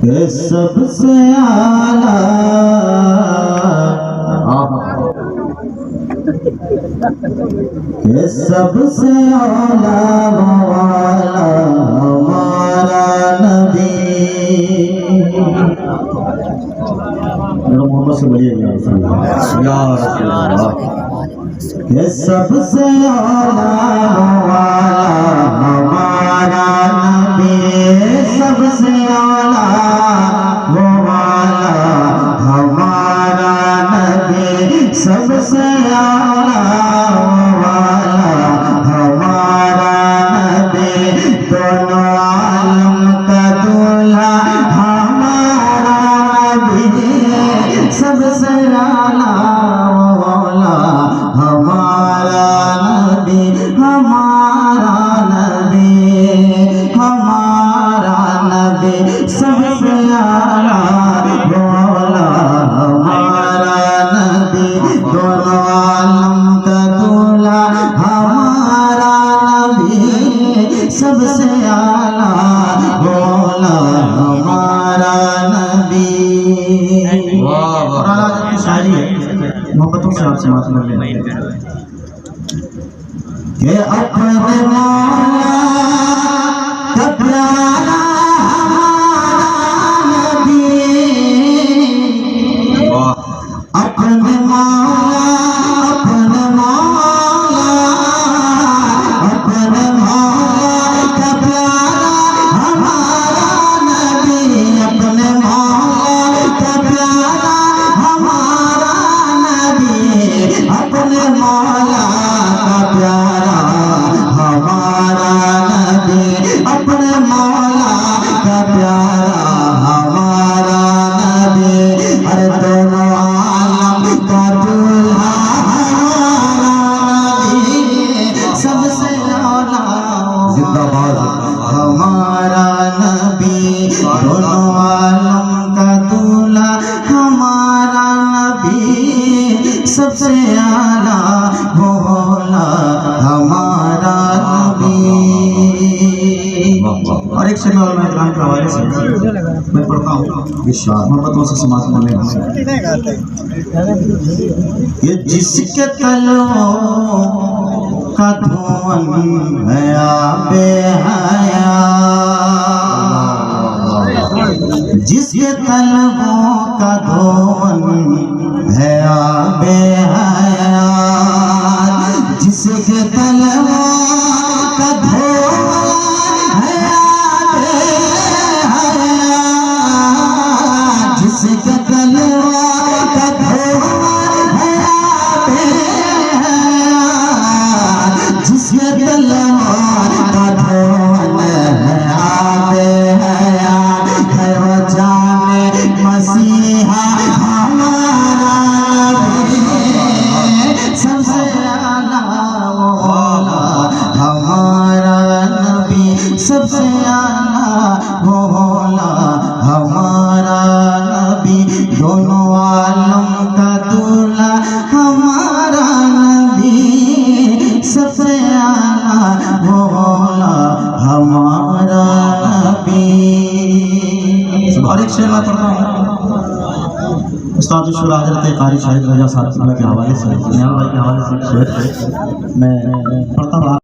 ये सबसे आला ये सबसे आला वाला हमारा नबी। मोहम्मद से बोलिए या रसूल अल्लाह। ये सबसे आला वाला हमारा नबी, सबसे आला वो वाला हमारा नबी, सबसे आला वो वाला हमारा नबी, दोनों आलम का दूल्हा हमारा नबी, सबसे आला वो वाला हमारा नबी, हमारा नबी, हमारा नबी, सबसे आला वाला हमारा नबी, दोनों आलम का दूल्हा हमारा नबी, सबसे आला वाला हमारा नबी। शायरी है, मोहब्बतों से आपसे बात कर लें कि अपने मौला का प्यारा हमारा नबी, अपने मौला, अपने मौला, अपने मौला का प्यारा हमारा नबी, अपने मौला का प्यारा हमारा नबी, अपने मौला का प्यारा हमारा नबी, अपने मौला का प्यारा हमारा नबी, अरे दोनों आलम का दूल्हा हमारा नबी, सबसे आला जिंदाबाद हमारा नबी, दोनों आलम का दूल्हा हमारा नबी, सबसे आला भोला हमारा नबी। और एक समय और मैं कुरान के हवाले से मैं पढ़ता हूँ, विश्वास मोहब्बतों से समाज में ये जिसके तलवों का धुआं है आबे हया, जिसके तलवों का धुआं है आबे हया, जिसके तलवों का धुआं है आबे हया, जिसके तलवों का धुआं है आबे हया, जिसके तलवों का धुआं है आबे हया, है वो जाने मसीहा हमारा नबी, सबसे आला वाला हमारा नबी, सबसे आला वाला हमारा नबी, दोनों आलम का दूल्हा हमारा नबी, सबसे आला वाला हमारा नबी। और एक शेर मैं पढ़ता हूँ उस्ताद शुरा हज़रत कारी शाहिद रजा साहब के हवाले से, भाई के हवाले से शेर मैं पढ़ता हूँ।